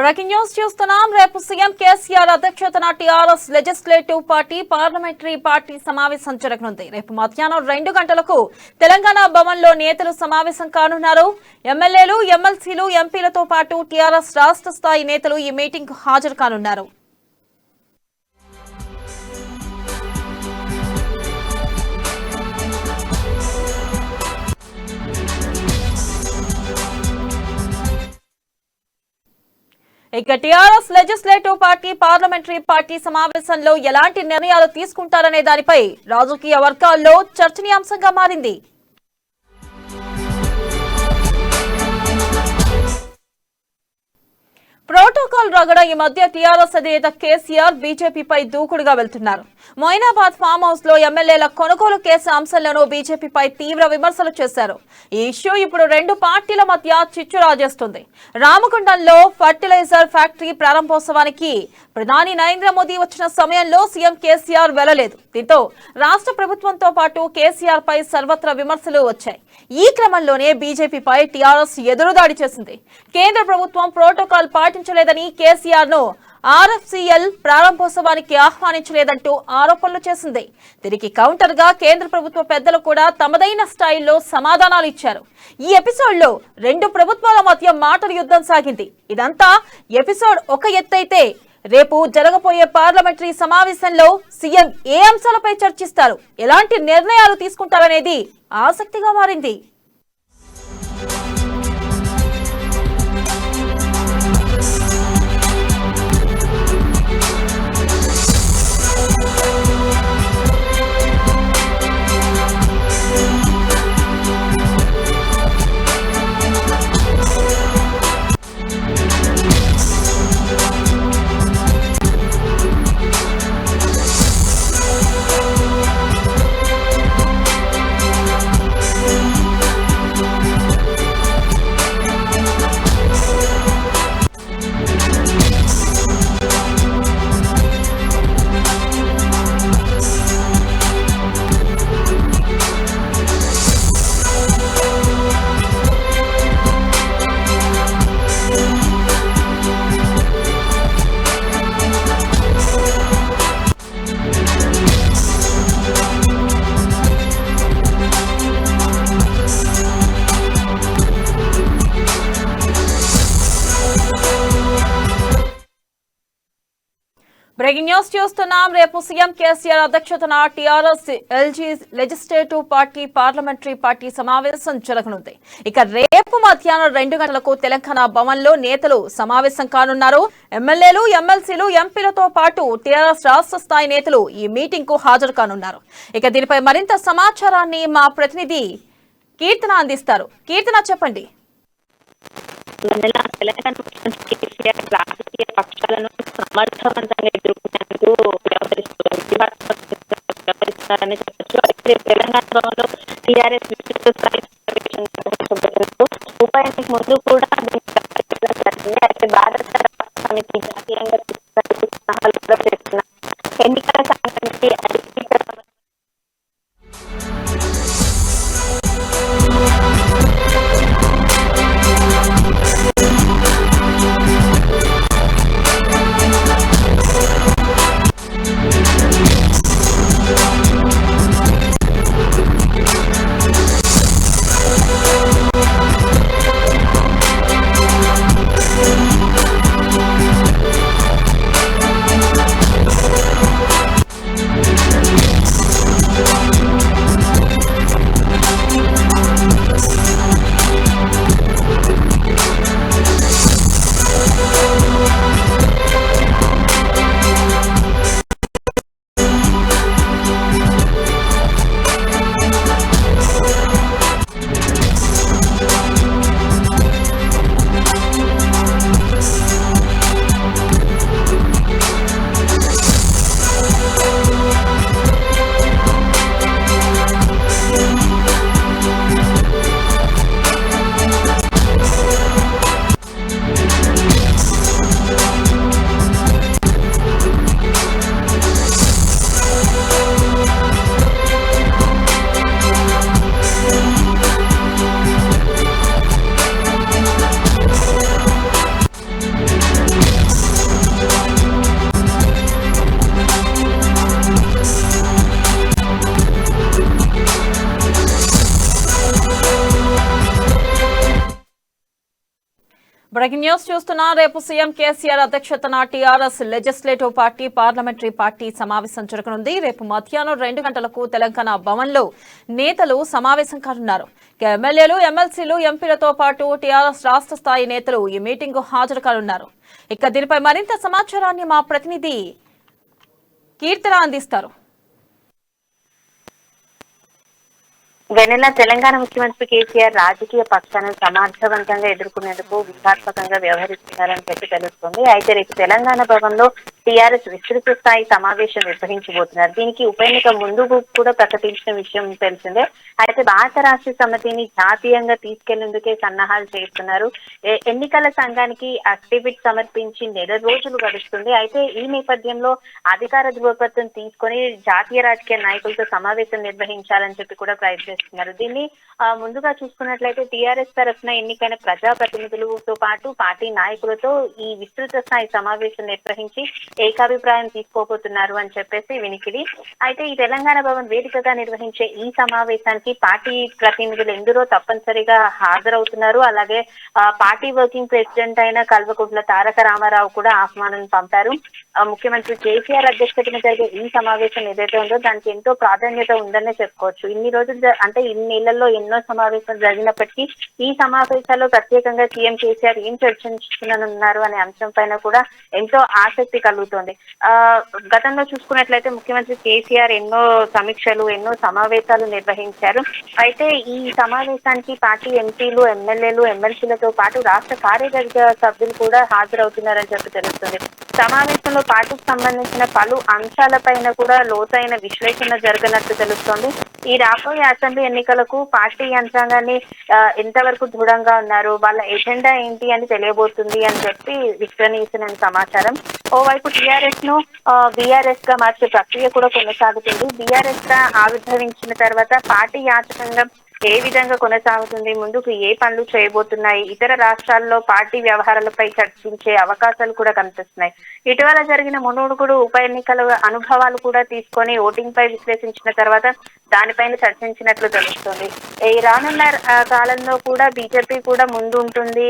Breaking news చూస్తున్నాం. రేపు CM KCR అధ్యక్షతన TRS legislative party parliamentary party సమావేశం జరగనుంది. రేపు మధ్యాహ్నం 2 గంటలకు తెలంగాణ భవన్ లో నేతలు సమావేశం కానున్నారు. ఎమ్మెల్యేలు, ఎమ్మెల్సీలు, ఎంపీలతో పాటు టీఆర్ఎస్ రాష్ట్ర స్థాయి నేతలు ఈ మీటింగ్ కు హాజరు కానున్నారు. ఇక TRS legislative party parliamentary party సమావేశంలో ఎలాంటి నిర్ణయాలు తీసుకుంటారనే దానిపై రాజకీయ వర్గాల్లో చర్చనీయాంశంగా మారింది. ప్రోటోకాల్ రగడ ఈ మధ్య టీఆర్ఎస్ అధినేత కేసీఆర్ బీజేపీపై దూకుడుగా వెళ్తున్నారు. మొయినాబాద్ ఫామ్ హౌస్ లో ఎమ్మెల్యేల కొనుగోలు కేసు అంశంలోనూ బీజేపీపై తీవ్ర విమర్శలు చేశారు. ఈ ఇష్యూ ఇప్పుడు 2 పార్టీల మధ్య చిచ్చు రాజేస్తుంది. రామగుండంలో ఫర్టిలైజర్ ఫ్యాక్టరీ ప్రారంభోత్సవానికి ప్రధాని నరేంద్ర మోదీ వచ్చిన సమయంలో సీఎం కేసీఆర్ వెళ్లలేదు. దీంతో రాష్ట్ర ప్రభుత్వంతో పాటు కేసీఆర్ పై సర్వత్రా విమర్శలు వచ్చాయి. ఈ క్రమంలోనే బీజేపీపై టీఆర్ఎస్ ఎదురుదాడి చేసింది. కేంద్ర ప్రభుత్వం ప్రోటోకాల్ పాటించలేదని, కేసీఆర్ ను ఆర్ఎఫ్సీఎల్ ప్రారంభోత్సవానికి ఆహ్వానించలేదంటూ ఆరోపణలు చేసింది. దీనికి కౌంటర్ గా కేంద్ర ప్రభుత్వ పెద్దలు కూడా తమదైన స్టైల్లో సమాధానాలు ఇచ్చారు. ఈ ఎపిసోడ్ లో 2 ప్రభుత్వాల మధ్య మాటల యుద్ధం సాగింది. ఇదంతా ఎపిసోడ్ ఒక ఎత్తైతే రేపు జరగబోయే పార్లమెంటరీ సమావేశంలో సీఎం ఏ అంశాలపై చర్చిస్తారు, ఎలాంటి నిర్ణయాలు తీసుకుంటారనేది ఆసక్తిగా మారింది. బ్రేకింగ్ న్యూస్ చూస్తున్నాం. రేపు సీఎం కేసీఆర్ అధ్యక్షతన TRS legislative party parliamentary party సమావేశం జరగనుంది. ఇక రేపు మధ్యాహ్నం 2 గంటలకు తెలంగాణ భవన్ లో నేతలు సమావేశం కానున్నారు. ఎమ్మెల్యేలు, ఎమ్మెల్సీలు, ఎంపీలతో పాటు టీఆర్ఎస్ రాష్ట్ర స్థాయి నేతలు ఈ మీటింగ్ కు హాజరు కానున్నారు. ఇక దీనిపై మరింత సమాచారాన్ని మా ప్రతినిధి కీర్తన అందిస్తారు. కీర్తన, చెప్పండి. తెలంగాణ కేసీఆర్ రాజకీయ పక్షాలను సమర్థవంతంగా ఎదుర్కొనేందుకు వ్యవహరిస్తున్నారని చెప్పచ్చు. అయితే తెలంగాణ భవన్లో టీఆర్ఎస్ విస్తృత స్థాయి ఉపాయానికి ముందు కూడా అయితే భారత రాష్ట్ర సమితి జాతీయంగా చేస్తున్నారు. ఎన్నికల సంఘానికి బ్రేకింగ్ న్యూస్ చూస్తున్నా. రేపు సీఎం కేసీఆర్ అధ్యక్షతన TRS legislative party parliamentary party సమావేశం జరగనుంది. రేపు మధ్యాహ్నం 2 గంటలకు తెలంగాణ భవన్లో నేతలు సమావేశం కానున్నారు. ఎమ్మెల్యేలు, ఎమ్మెల్సీలు, ఎంపీలతో పాటు టీఆర్ఎస్ రాష్ట్ర స్థాయి నేతలు ఈ మీటింగ్ హాజరు కానున్నారు. ఇక దీనిపై మరింత సమాచారాన్ని మా ప్రతినిధి కీర్తన అందిస్తారు. వెన్నెల, తెలంగాణ ముఖ్యమంత్రి కేసీఆర్ రాజకీయ పక్షాన్ని సమర్థవంతంగా ఎదుర్కొనేందుకు వ్యూహాత్మకంగా వ్యవహరిస్తున్నారని చెప్పి తెలుస్తుంది. అయితే రేపు తెలంగాణ భవన్లో టీఆర్ఎస్ విస్తృత స్థాయి సమావేశం నిర్వహించబోతున్నారు. దీనికి ఉప ఎన్నిక ముందు కూడా ప్రకటించిన విషయం తెలిసిందే. అయితే భారత రాష్ట్ర సమితిని జాతీయంగా తీసుకెళ్లేందుకే సన్నాహాలు చేస్తున్నారు. ఎన్నికల సంఘానికి అఫిడవిట్ సమర్పించి 1 రోజులు గడుస్తుంది. అయితే ఈ నేపథ్యంలో అధికార ధృవపత్రం తీసుకొని జాతీయ రాజకీయ నాయకులతో సమావేశం నిర్వహించాలని చెప్పి కూడా ప్రయత్నిస్తున్నారు. దీన్ని ముందుగా చూసుకున్నట్లయితే టీఆర్ఎస్ తరఫున ఎన్నికైన ప్రజాప్రతినిధులతో పాటు పార్టీ నాయకులతో ఈ విస్తృత స్థాయి సమావేశం నిర్వహించి ఏకాభిప్రాయం తీసుకోబోతున్నారు అని చెప్పేసి వినికిడి. అయితే ఈ తెలంగాణ భవన్ వేదికగా నిర్వహించే ఈ సమావేశానికి పార్టీ ప్రతినిధులు ఎందరో తప్పనిసరిగా హాజరవుతున్నారు. అలాగే పార్టీ వర్కింగ్ ప్రెసిడెంట్ అయిన కల్వకుంట్ల తారక రామారావు కూడా ఆహ్వానం పంపారు. ముఖ్యమంత్రి కేసీఆర్ అధ్యక్షతన జరిగే ఈ సమావేశం ఏదైతే ఉందో దానికి ఎంతో ప్రాధాన్యత ఉందనే చెప్పుకోవచ్చు. ఇన్ని రోజులు అంటే ఇన్ని నెలల్లో ఎన్నో సమావేశాలు జరిగినప్పటికీ ఈ సమావేశాల్లో ప్రత్యేకంగా సీఎం కేసీఆర్ ఏం చర్చించుకున్నారు అనే అంశం పైన కూడా ఎంతో ఆసక్తి కలుగుతోంది. గతంలో చూసుకున్నట్లయితే ముఖ్యమంత్రి కేసీఆర్ ఎన్నో సమీక్షలు, ఎన్నో సమావేశాలు నిర్వహించారు. అయితే ఈ సమావేశానికి పార్టీ ఎంపీలు, ఎమ్మెల్యేలు, ఎమ్మెల్సీలతో పాటు రాష్ట్ర కార్యవర్గ సభ్యులు కూడా హాజరవుతున్నారని చెప్పి తెలుస్తుంది. సమావేశంలో పార్టీకి సంబంధించిన పలు అంశాలపైన కూడా లోతైన విశ్లేషణ జరగనట్టు తెలుస్తోంది. ఈ రాబోయే అసెంబ్లీ ఎన్నికలకు పార్టీ యంత్రాంగాన్ని ఎంతవరకు దృఢంగా ఉన్నారు, వాళ్ళ ఎజెండా ఏంటి అని తెలియబోతుంది అని చెప్పి విశ్వనీయమైన సమాచారం. ఓవైపు టీఆర్ఎస్ ను బీఆర్ఎస్ గా మార్చే ప్రక్రియ కూడా కొనసాగుతుంది. బీఆర్ఎస్ గా ఆవిర్భవించిన తర్వాత పార్టీ యాత్రికంగా ఏ విధంగా కొనసాగుతుంది, ముందుకు ఏ పనులు చేయబోతున్నాయి, ఇతర రాష్ట్రాల్లో పార్టీ వ్యవహారాలపై చర్చించే అవకాశాలు కూడా కనిపిస్తున్నాయి. ఇటీవల జరిగిన మునుగుడు ఉప ఎన్నికల అనుభవాలు కూడా తీసుకొని ఓటింగ్ పై విశ్లేషించిన తర్వాత దానిపైన చర్చించినట్లు తెలుస్తుంది. ఈ రానున్న కాలంలో కూడా బీజేపీ కూడా ముందు ఉంటుంది,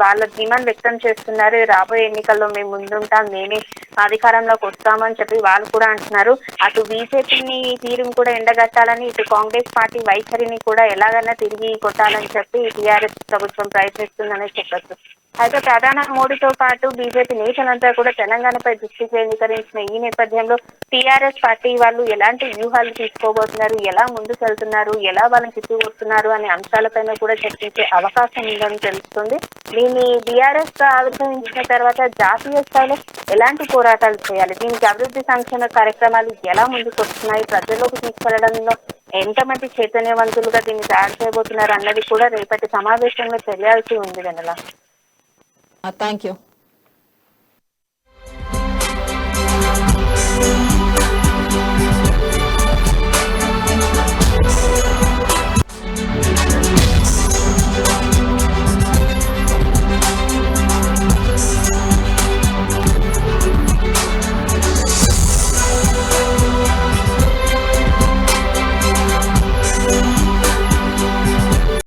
వాళ్ళ ధీమాన్ని వ్యక్తం చేస్తున్నారు. రాబోయే ఎన్నికల్లో మేము ముందుంటాం, మేమే అధికారంలోకి వస్తామని చెప్పి వాళ్ళు కూడా అంటున్నారు. అటు బీజేపీని తీరును కూడా ఎండగట్టాలని, ఇటు కాంగ్రెస్ పార్టీ వైఖరిని కూడా ఎలాగైనా తిరిగి కొట్టాలని చెప్పి టీఆర్ఎస్ ప్రభుత్వం ప్రయత్నిస్తుందని చెప్పచ్చు. అయితే ప్రధాని మోడీతో పాటు బీజేపీ నేతలంతా కూడా తెలంగాణపై దృష్టి కేంద్రీకరించిన ఈ నేపథ్యంలో టీఆర్ఎస్ పార్టీ వాళ్ళు ఎలాంటి వ్యూహాలు తీసుకోబోతున్నారు, ఎలా ముందుకెళ్తున్నారు, ఎలా వాళ్ళని తిప్పికొస్తున్నారు అనే అంశాలపైన కూడా చర్చించే అవకాశం ఉందని తెలుస్తుంది. దీన్ని బీఆర్ఎస్ గా ఆవిర్భవించిన తర్వాత జాతీయ స్థాయిలో ఎలాంటి పోరాటాలు చేయాలి, దీనికి అభివృద్ధి సంక్షేమ కార్యక్రమాలు ఎలా ముందుకు వస్తున్నాయి, ప్రజల్లోకి తీసుకెళ్లడంలో ఎంతమంది చైతన్యవంతులుగా దీన్ని తయారు చేయబోతున్నారు అన్నది కూడా రేపటి సమావేశంలో తెలియాల్సి ఉంది. వెనల థ్యాంక్ యూ.